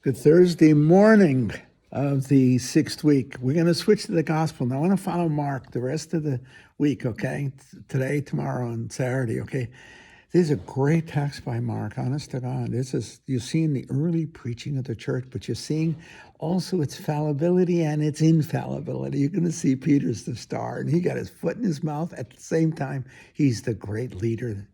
Good Thursday morning of the sixth week. We're going to switch to the gospel. Now, I want to follow Mark the rest of the week, okay? Today, tomorrow, and Saturday, okay? This is a great text by Mark, honest to God. You're seeing the early preaching of the church, but you're seeing also its fallibility and its infallibility. You're going to see Peter's the star, and he got his foot in his mouth. At the same time, he's the great leader.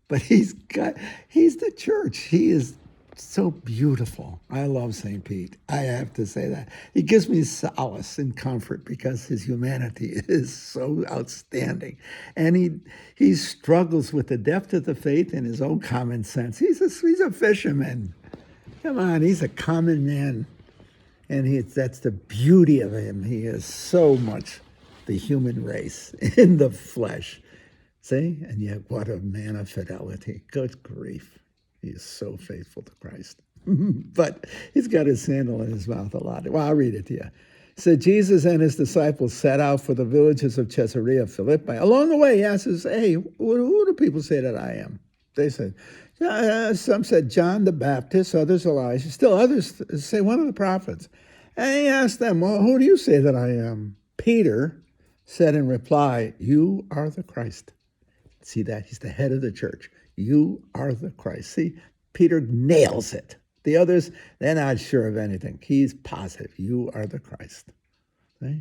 But he's the church. He is so beautiful. I love St. Pete. I have to say that. He gives me solace and comfort because his humanity is so outstanding. And he struggles with the depth of the faith and his own common sense. He's a fisherman. Come on, he's a common man. And that's the beauty of him. He is so much the human race in the flesh. See? And yet, what a man of fidelity. Good grief. He is so faithful to Christ. But he's got his sandal in his mouth a lot. Well, I'll read it to you. It said, Jesus and his disciples set out for the villages of Caesarea Philippi. Along the way, he asked us, hey, who do people say that I am? They said, some said John the Baptist, others Elijah, still others say one of the prophets. And he asked them, well, who do you say that I am? Peter said in reply, you are the Christ. See that? He's the head of the church. You are the Christ. See, Peter nails it. The others, they're not sure of anything. He's positive. You are the Christ. See?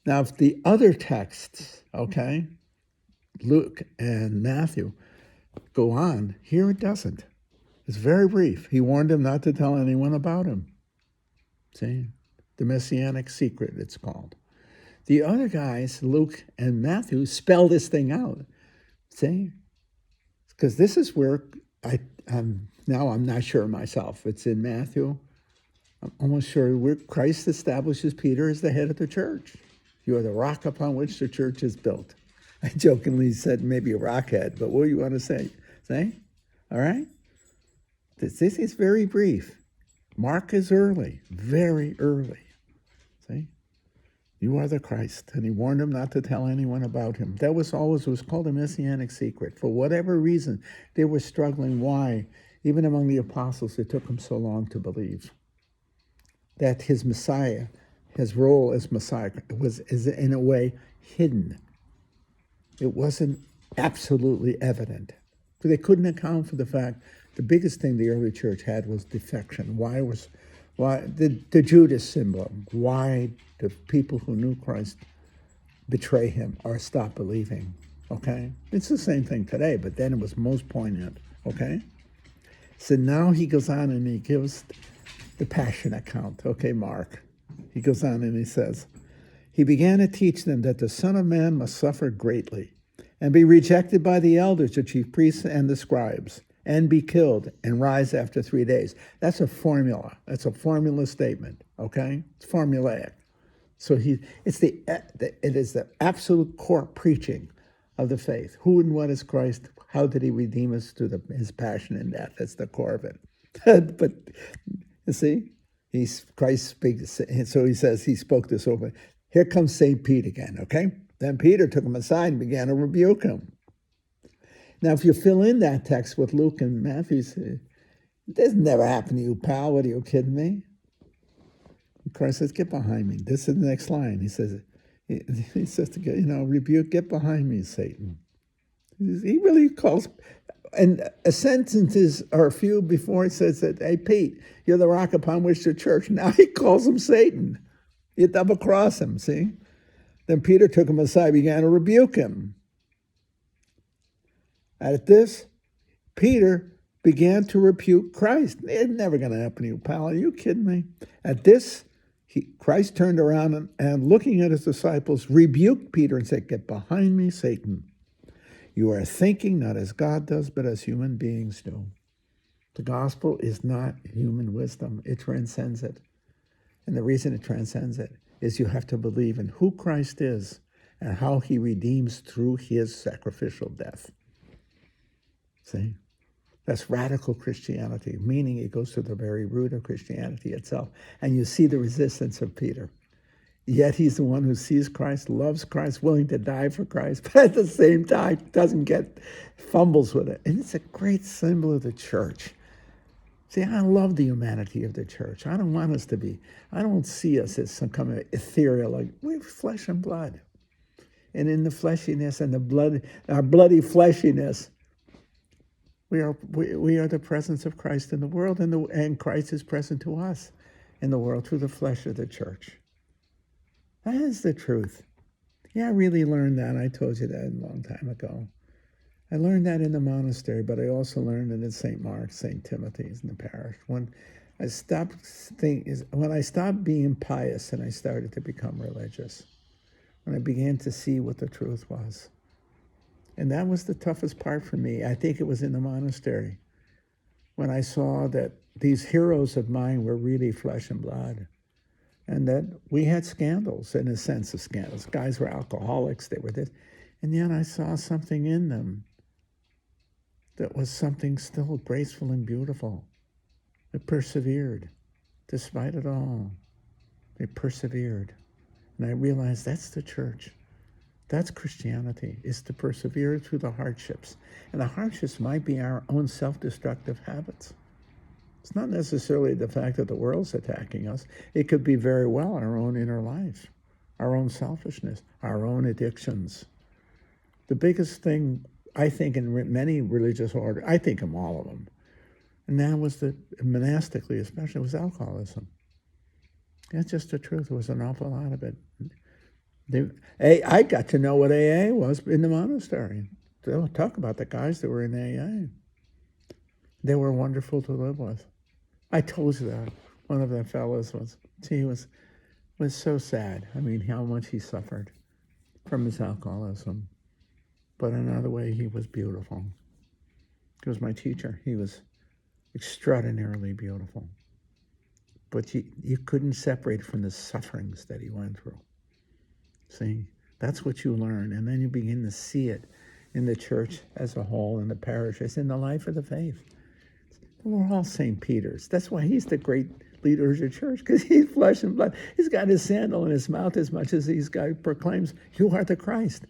Now, if the other texts, okay, Luke and Matthew, go on, here it doesn't. It's very brief. He warned him not to tell anyone about him. See? The Messianic secret, it's called. The other guys, Luke and Matthew, spell this thing out. See? Because this is where I'm not sure myself. It's in Matthew. I'm almost sure where Christ establishes Peter as the head of the church. You are the rock upon which the church is built. I jokingly said maybe a rockhead, but what do you want to say? Say? All right? This is very brief. Mark is early, very early. See? You are the Christ. And he warned him not to tell anyone about him. That was called a Messianic secret. For whatever reason, they were struggling. Why? Even among the apostles, it took them so long to believe that his Messiah, his role as Messiah, is in a way hidden. It wasn't absolutely evident. So they couldn't account for the fact the biggest thing the early church had was defection. Why the Judas syndrome? Why do people who knew Christ betray him or stop believing? Okay? It's the same thing today, but then it was most poignant. Okay? So now he goes on and he gives the passion account. Okay, Mark. He goes on and he says, he began to teach them that the Son of Man must suffer greatly and be rejected by the elders, the chief priests, and the scribes, and be killed and rise after 3 days. That's a formula. That's a formula statement, okay? It's formulaic. So it is the absolute core preaching of the faith. Who and what is Christ? How did he redeem us through his passion and death? That's the core of it. But you see, Christ speaks, and so he says he spoke this over. Here comes St. Pete again, okay? Then Peter took him aside and began to rebuke him. Now, if you fill in that text with Luke and Matthew, this never happened to you, pal. What, are you kidding me? And Christ says, get behind me. This is the next line. He says to rebuke, get behind me, Satan. He really calls, and a sentence or a few before he says that, hey, Pete, you're the rock upon which the church. Now he calls him Satan. You double cross him, see? Then Peter took him aside, began to rebuke him. At this, Peter began to rebuke Christ. It's never going to happen to you, pal. Are you kidding me? At this, Christ turned around and looking at his disciples, rebuked Peter and said, get behind me, Satan. You are thinking not as God does, but as human beings do. The gospel is not human wisdom. It transcends it. And the reason it transcends it is you have to believe in who Christ is and how he redeems through his sacrificial death. See? That's radical Christianity, meaning it goes to the very root of Christianity itself. And you see the resistance of Peter. Yet he's the one who sees Christ, loves Christ, willing to die for Christ, but at the same time fumbles with it. And it's a great symbol of the church. See, I love the humanity of the church. I don't want us to be, I don't see us as some kind of ethereal, like we're flesh and blood. And in the fleshiness and the blood, our bloody fleshiness, we are the presence of Christ in the world, and Christ is present to us in the world through the flesh of the church. That is the truth. Yeah, I really learned that. I told you that a long time ago. I learned that in the monastery, but I also learned it in St. Mark's, St. Timothy's in the parish. When I stopped being pious and I started to become religious, when I began to see what the truth was. And that was the toughest part for me. I think it was in the monastery when I saw that these heroes of mine were really flesh and blood, and that we had scandals, in a sense of scandals. Guys were alcoholics, they were this. And yet I saw something in them that was something still graceful and beautiful. It persevered. Despite it all, they persevered. And I realized that's the church. That's Christianity, is to persevere through the hardships. And the hardships might be our own self-destructive habits. It's not necessarily the fact that the world's attacking us. It could be very well our own inner life, our own selfishness, our own addictions. The biggest thing, I think, in many religious orders, I think in all of them, and that was monastically especially, was alcoholism. That's just the truth. There was an awful lot of it. I got to know what AA was in the monastery. They'll talk about the guys that were in AA. They were wonderful to live with. I told you that. One of the fellows was so sad. I mean, how much he suffered from his alcoholism. But another way, he was beautiful. He was my teacher. He was extraordinarily beautiful. But you couldn't separate from the sufferings that he went through. See, that's what you learn. And then you begin to see it in the church as a whole, in the parishes, in the life of the faith. We're all St. Peter's. That's why he's the great leader of the church, because he's flesh and blood. He's got his sandal in his mouth as much as he's got, proclaims, you are the Christ.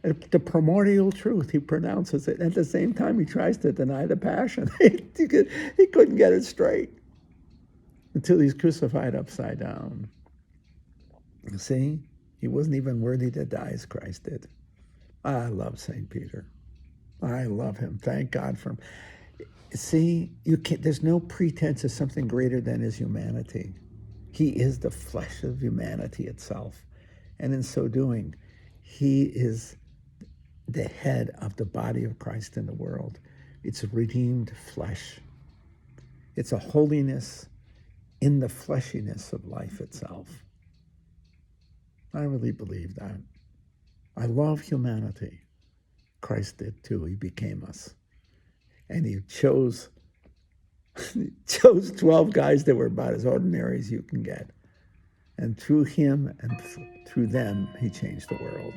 The primordial truth, he pronounces it. At the same time, he tries to deny the passion. He couldn't get it straight until he's crucified upside down. You see, he wasn't even worthy to die as Christ did. I love St. Peter. I love him. Thank God for him. See, there's no pretense of something greater than his humanity. He is the flesh of humanity itself. And in so doing, he is the head of the body of Christ in the world. It's a redeemed flesh. It's a holiness in the fleshiness of life itself. I really believe that. I love humanity. Christ did too. He became us. And he chose 12 guys that were about as ordinary as you can get. And through him and through them, he changed the world.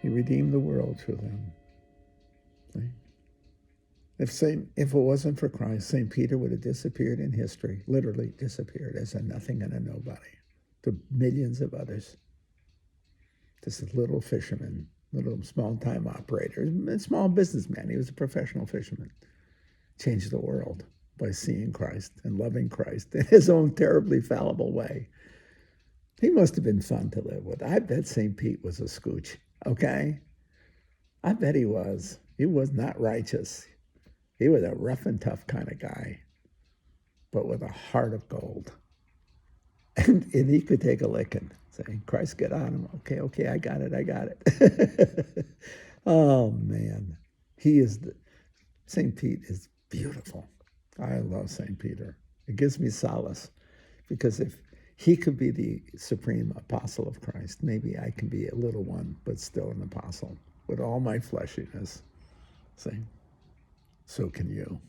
He redeemed the world through them. See? If it wasn't for Christ, St. Peter would have disappeared in history, literally disappeared as a nothing and a nobody to millions of others. This little fisherman, little small-time operator, small businessman. He was a professional fisherman. Changed the world by seeing Christ and loving Christ in his own terribly fallible way. He must have been fun to live with. I bet St. Pete was a scooch, okay? I bet he was. He was not righteous. He was a rough and tough kind of guy, but with a heart of gold. And he could take a licking. Saying, Christ, get on him. Okay, I got it. Oh, man. St. Pete is beautiful. I love St. Peter. It gives me solace, because if he could be the supreme apostle of Christ, maybe I can be a little one, but still an apostle with all my fleshiness. See? So can you.